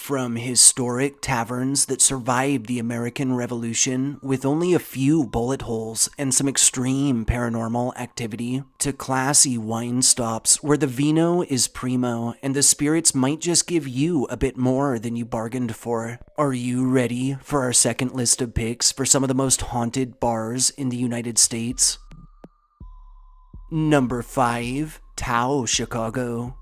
From historic taverns that survived the American Revolution with only a few bullet holes and some extreme paranormal activity, to classy wine stops where the vino is primo and the spirits might just give you a bit more than you bargained for. Are you ready for our second list of picks for some of the most haunted bars in the United States? Number 5. Tao, Chicago.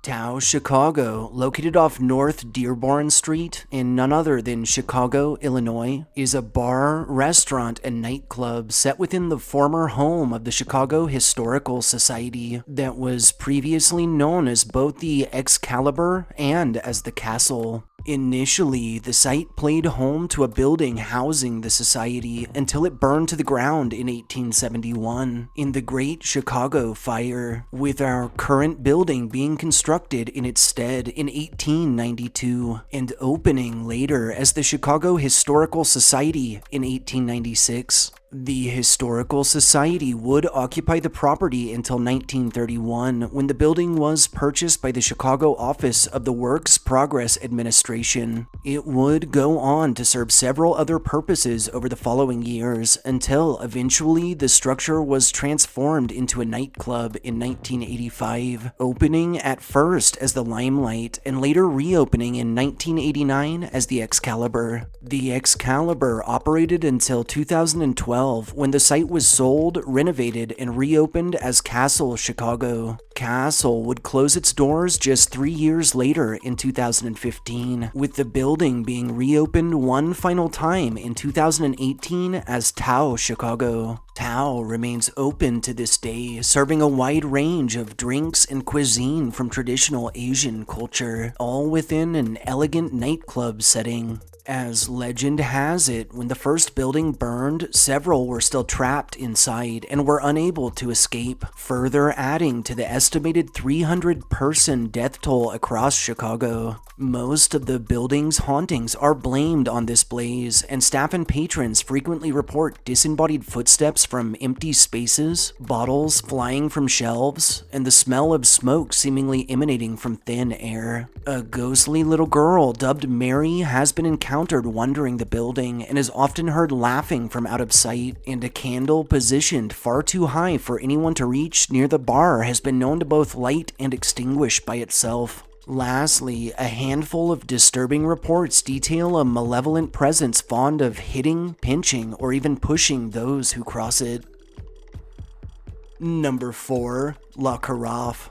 Tao, Chicago, located off North Dearborn Street in none other than Chicago, Illinois, is a bar, restaurant, and nightclub set within the former home of the Chicago Historical Society that was previously known as both the Excalibur and as the Castle. Initially, the site played home to a building housing the society until it burned to the ground in 1871 in the Great Chicago Fire, with our current building being constructed in its stead in 1892 and opening later as the Chicago Historical Society in 1896. The Historical Society would occupy the property until 1931, when the building was purchased by the Chicago office of the Works Progress Administration. It would go on to serve several other purposes over the following years, until eventually the structure was transformed into a nightclub in 1985, opening at first as the Limelight and later reopening in 1989 as the Excalibur. The Excalibur operated until 2012, when the site was sold, renovated, and reopened as Castle Chicago. Castle would close its doors just 3 years later in 2015, with the building being reopened one final time in 2018 as Tao Chicago. Tao remains open to this day, serving a wide range of drinks and cuisine from traditional Asian culture, all within an elegant nightclub setting. As legend has it, when the first building burned, several were still trapped inside and were unable to escape, further adding to the estimated 300-person death toll across Chicago. Most of the building's hauntings are blamed on this blaze, and staff and patrons frequently report disembodied footsteps from empty spaces, bottles flying from shelves, and the smell of smoke seemingly emanating from thin air. A ghostly little girl dubbed Mary has been encountered wandering the building and is often heard laughing from out of sight, and a candle positioned far too high for anyone to reach near the bar has been known to both light and extinguish by itself. Lastly, a handful of disturbing reports detail a malevolent presence fond of hitting, pinching, or even pushing those who cross it. Number 4. La Carafe.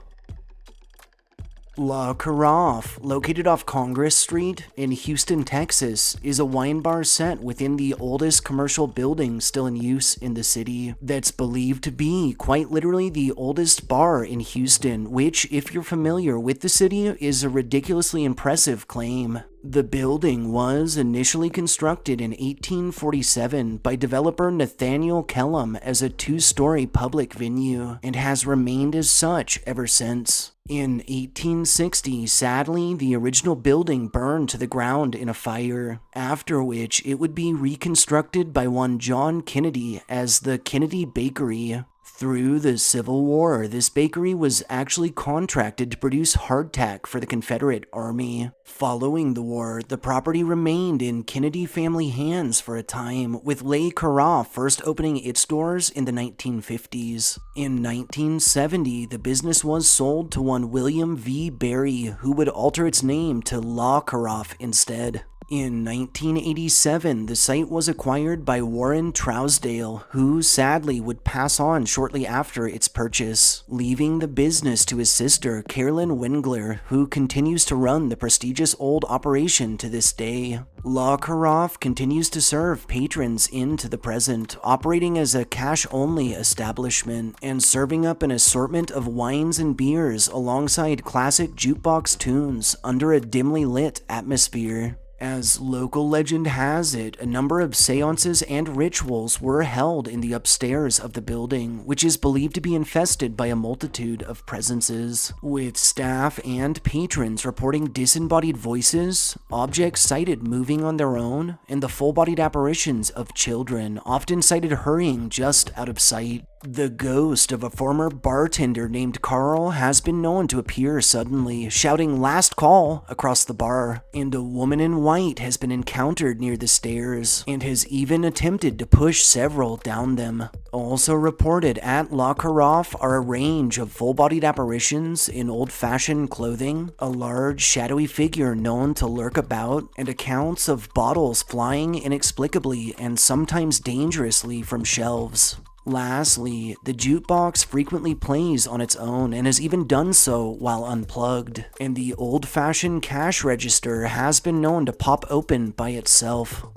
La Carafe, located off Congress Street in Houston, Texas, is a wine bar set within the oldest commercial building still in use in the city, that's believed to be quite literally the oldest bar in Houston, which, if you're familiar with the city, is a ridiculously impressive claim. The building was initially constructed in 1847 by developer Nathaniel Kellum as a 2-story public venue, and has remained as such ever since. In 1860, sadly, the original building burned to the ground in a fire, after which it would be reconstructed by one John Kennedy as the Kennedy Bakery. Through the Civil War, this bakery was actually contracted to produce hardtack for the Confederate Army. Following the war, the property remained in Kennedy family hands for a time, with La Carafe first opening its doors in the 1950s. In 1970, the business was sold to one William V. Berry, who would alter its name to La Carafe instead. In 1987, the site was acquired by Warren Trousdale, who sadly would pass on shortly after its purchase, leaving the business to his sister, Carolyn Wengler, who continues to run the prestigious old operation to this day. La Carafe continues to serve patrons into the present, operating as a cash-only establishment and serving up an assortment of wines and beers alongside classic jukebox tunes under a dimly lit atmosphere. As local legend has it, a number of seances and rituals were held in the upstairs of the building, which is believed to be infested by a multitude of presences, with staff and patrons reporting disembodied voices, objects sighted moving on their own, and the full-bodied apparitions of children, often sighted hurrying just out of sight. The ghost of a former bartender named Carl has been known to appear suddenly, shouting "last call" across the bar, and a woman in white has been encountered near the stairs, and has even attempted to push several down them. Also reported at La Carafe are a range of full-bodied apparitions in old-fashioned clothing, a large shadowy figure known to lurk about, and accounts of bottles flying inexplicably and sometimes dangerously from shelves. Lastly, the jukebox frequently plays on its own and has even done so while unplugged, and the old-fashioned cash register has been known to pop open by itself.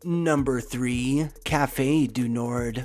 Number 3. Café du Nord.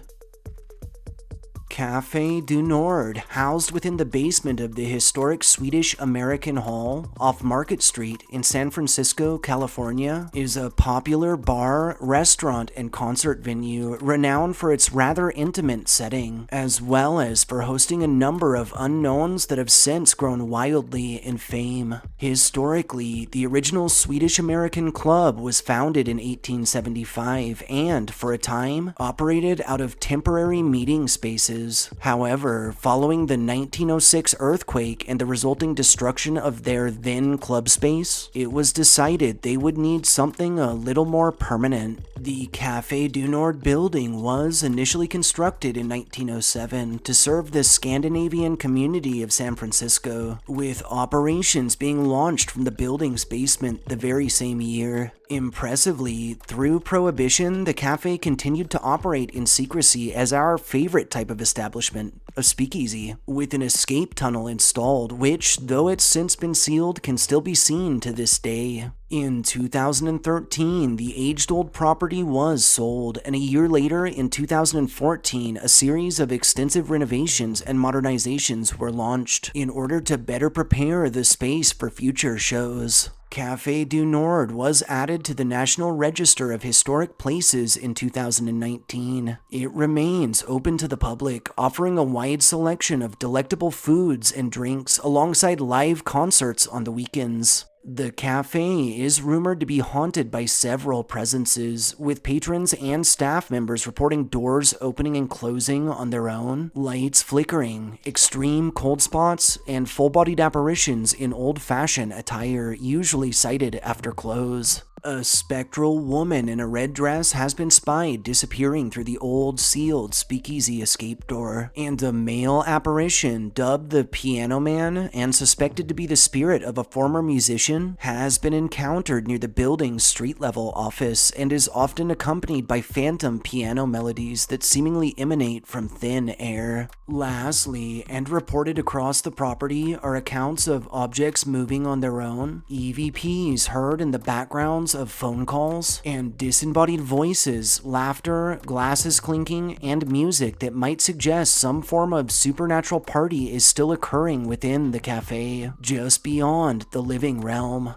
Café du Nord, housed within the basement of the historic Swedish-American Hall off Market Street in San Francisco, California, is a popular bar, restaurant, and concert venue renowned for its rather intimate setting, as well as for hosting a number of unknowns that have since grown wildly in fame. Historically, the original Swedish-American club was founded in 1875 and, for a time, operated out of temporary meeting spaces. However, following the 1906 earthquake and the resulting destruction of their then club space, it was decided they would need something a little more permanent. The Café du Nord building was initially constructed in 1907 to serve the Scandinavian community of San Francisco, with operations being launched from the building's basement the very same year. Impressively, through Prohibition, the cafe continued to operate in secrecy as our favorite type of establishment, a speakeasy, with an escape tunnel installed, which, though it's since been sealed, can still be seen to this day. In 2013, the aged-old property was sold, and a year later, in 2014, a series of extensive renovations and modernizations were launched in order to better prepare the space for future shows. Café du Nord was added to the National Register of Historic Places in 2019. It remains open to the public, offering a wide selection of delectable foods and drinks alongside live concerts on the weekends. The cafe is rumored to be haunted by several presences, with patrons and staff members reporting doors opening and closing on their own, lights flickering, extreme cold spots, and full-bodied apparitions in old-fashioned attire usually sighted after close. A spectral woman in a red dress has been spied disappearing through the old, sealed speakeasy escape door, and a male apparition dubbed the Piano Man and suspected to be the spirit of a former musician has been encountered near the building's street-level office and is often accompanied by phantom piano melodies that seemingly emanate from thin air. Lastly, and reported across the property, are accounts of objects moving on their own, EVPs heard in the backgrounds of phone calls, and disembodied voices, laughter, glasses clinking, and music that might suggest some form of supernatural party is still occurring within the cafe, just beyond the living realm.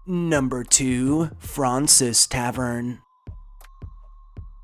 Number 2. Fraunces Tavern.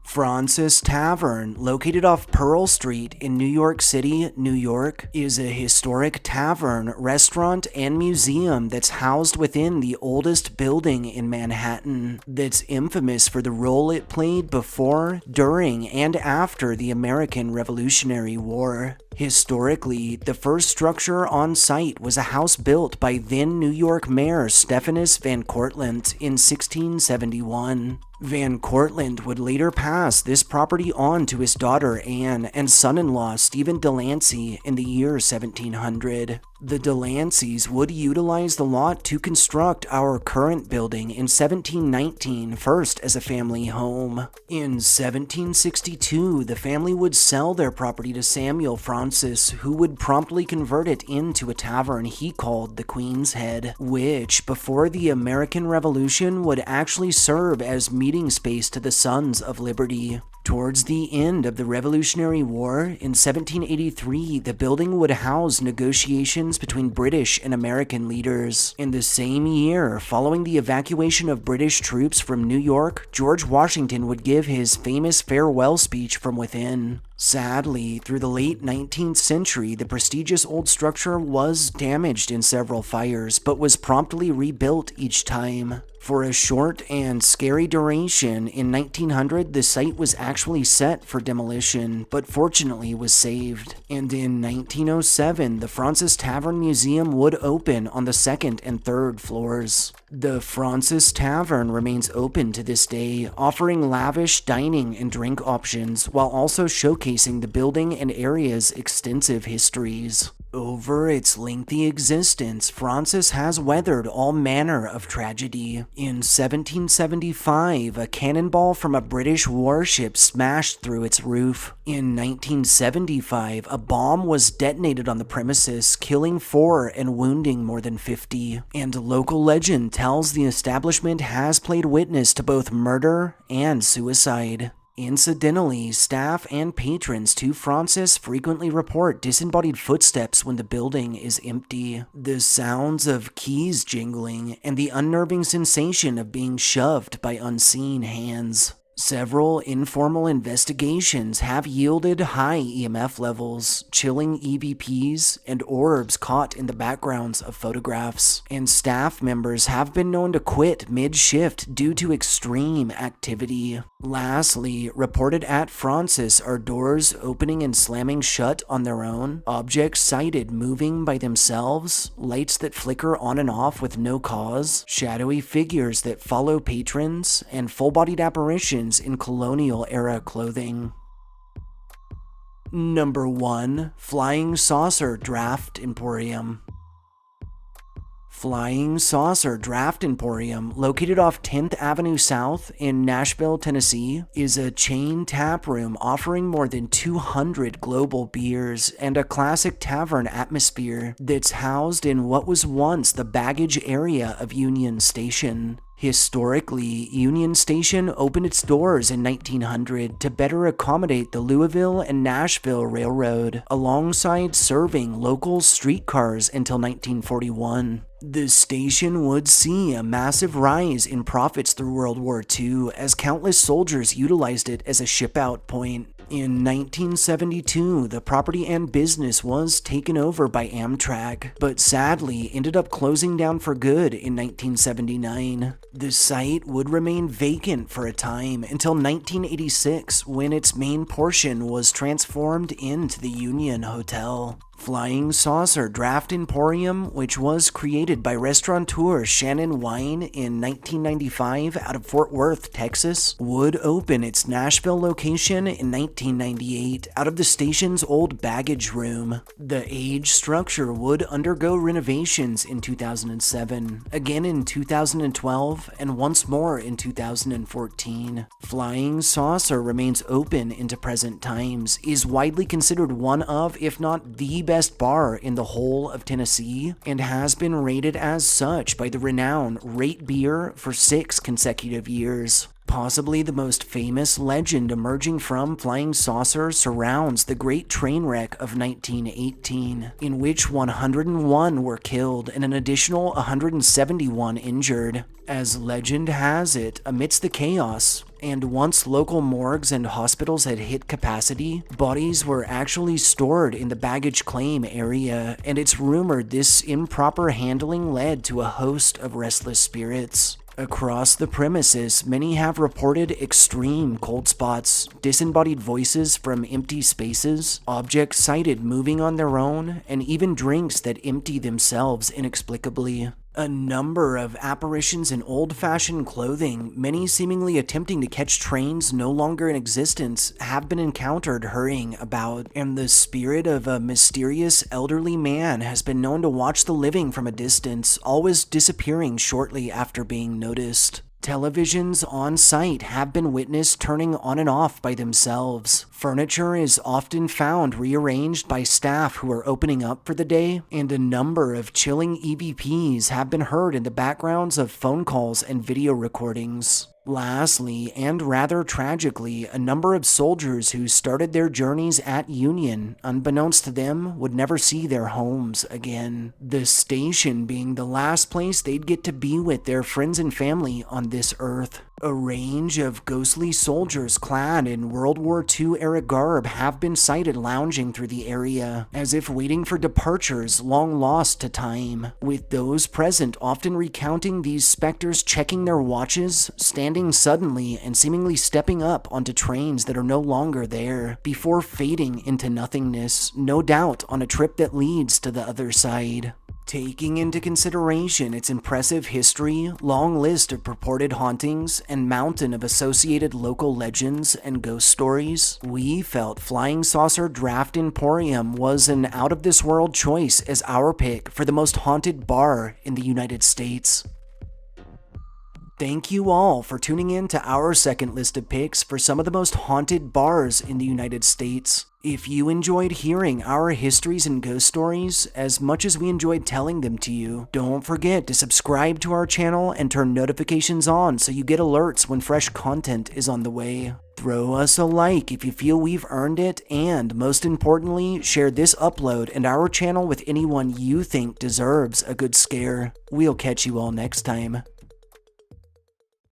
Fraunces Tavern, located off Pearl Street in New York City, New York, is a historic tavern, restaurant, and museum that's housed within the oldest building in Manhattan, that's infamous for the role it played before, during, and after the American Revolutionary War. Historically, the first structure on site was a house built by then New York Mayor Stephanus Van Cortlandt in 1671. Van Cortlandt would later pass this property on to his daughter Anne and son-in-law Stephen Delancey in the year 1700. The Delanceys would utilize the lot to construct our current building in 1719, first as a family home. In 1762, the family would sell their property to Samuel Fraunces, who would promptly convert it into a tavern he called the Queen's Head, which, before the American Revolution, would actually serve as meeting space to the Sons of Liberty. Towards the end of the Revolutionary War, in 1783, the building would house negotiations between British and American leaders. In the same year, following the evacuation of British troops from New York, George Washington would give his famous farewell speech from within. Sadly, through the late 19th century, the prestigious old structure was damaged in several fires, but was promptly rebuilt each time. For a short and scary duration, in 1900, the site was actually actually set for demolition, but fortunately was saved. And in 1907, the Fraunces Tavern Museum would open on the second and third floors. The Fraunces Tavern remains open to this day, offering lavish dining and drink options while also showcasing the building and area's extensive histories. Over its lengthy existence, Fraunces has weathered all manner of tragedy. In 1775, a cannonball from a British warship smashed through its roof. In 1975, a bomb was detonated on the premises, killing 4 and wounding more than 50. And local legend tells the establishment has played witness to both murder and suicide. Incidentally, staff and patrons to Fraunces frequently report disembodied footsteps when the building is empty, the sounds of keys jingling, and the unnerving sensation of being shoved by unseen hands. Several informal investigations have yielded high EMF levels, chilling EVPs, and orbs caught in the backgrounds of photographs, and staff members have been known to quit mid-shift due to extreme activity. Lastly, reported at Fraunces are doors opening and slamming shut on their own, objects sighted moving by themselves, lights that flicker on and off with no cause, shadowy figures that follow patrons, and full-bodied apparitions in colonial-era clothing. Number 1. Flying Saucer Draught Emporium. Flying Saucer Draught Emporium, located off 10th Avenue South in Nashville, Tennessee, is a chain tap room offering more than 200 global beers and a classic tavern atmosphere that's housed in what was once the baggage area of Union Station. Historically, Union Station opened its doors in 1900 to better accommodate the Louisville and Nashville Railroad, alongside serving local streetcars until 1941. The station would see a massive rise in profits through World War II as countless soldiers utilized it as a ship-out point. In 1972, the property and business was taken over by Amtrak, but sadly ended up closing down for good in 1979. The site would remain vacant for a time until 1986, when its main portion was transformed into the Union Hotel. Flying Saucer Draught Emporium, which was created by restaurateur Shannon Wine in 1995 out of Fort Worth, Texas, would open its Nashville location in 1998 out of the station's old baggage room. The age structure would undergo renovations in 2007, again in 2012, and once more in 2014. Flying Saucer remains open into present times, is widely considered one of, if not the best bar in the whole of Tennessee, and has been rated as such by the renowned Rate Beer for 6 consecutive years. Possibly the most famous legend emerging from Flying Saucer surrounds the Great Train Wreck of 1918, in which 101 were killed and an additional 171 injured. As legend has it, amidst the chaos, and once local morgues and hospitals had hit capacity, bodies were actually stored in the baggage claim area, and it's rumored this improper handling led to a host of restless spirits. Across the premises, many have reported extreme cold spots, disembodied voices from empty spaces, objects sighted moving on their own, and even drinks that empty themselves inexplicably. A number of apparitions in old-fashioned clothing, many seemingly attempting to catch trains no longer in existence, have been encountered hurrying about, and the spirit of a mysterious elderly man has been known to watch the living from a distance, always disappearing shortly after being noticed. Televisions on site have been witnessed turning on and off by themselves. Furniture is often found rearranged by staff who are opening up for the day, and a number of chilling EVPs have been heard in the backgrounds of phone calls and video recordings. Lastly, and rather tragically, a number of soldiers who started their journeys at Union, unbeknownst to them, would never see their homes again. The station being the last place they'd get to be with their friends and family on this earth. A range of ghostly soldiers clad in World War II-era garb have been sighted lounging through the area, as if waiting for departures long lost to time, with those present often recounting these specters checking their watches, standing suddenly and seemingly stepping up onto trains that are no longer there, before fading into nothingness, no doubt on a trip that leads to the other side. Taking into consideration its impressive history, long list of purported hauntings, and mountain of associated local legends and ghost stories, we felt Flying Saucer Draught Emporium was an out-of-this-world choice as our pick for the most haunted bar in the United States. Thank you all for tuning in to our second list of picks for some of the most haunted bars in the United States. If you enjoyed hearing our histories and ghost stories as much as we enjoyed telling them to you, don't forget to subscribe to our channel and turn notifications on so you get alerts when fresh content is on the way. Throw us a like if you feel we've earned it, and most importantly, share this upload and our channel with anyone you think deserves a good scare. We'll catch you all next time.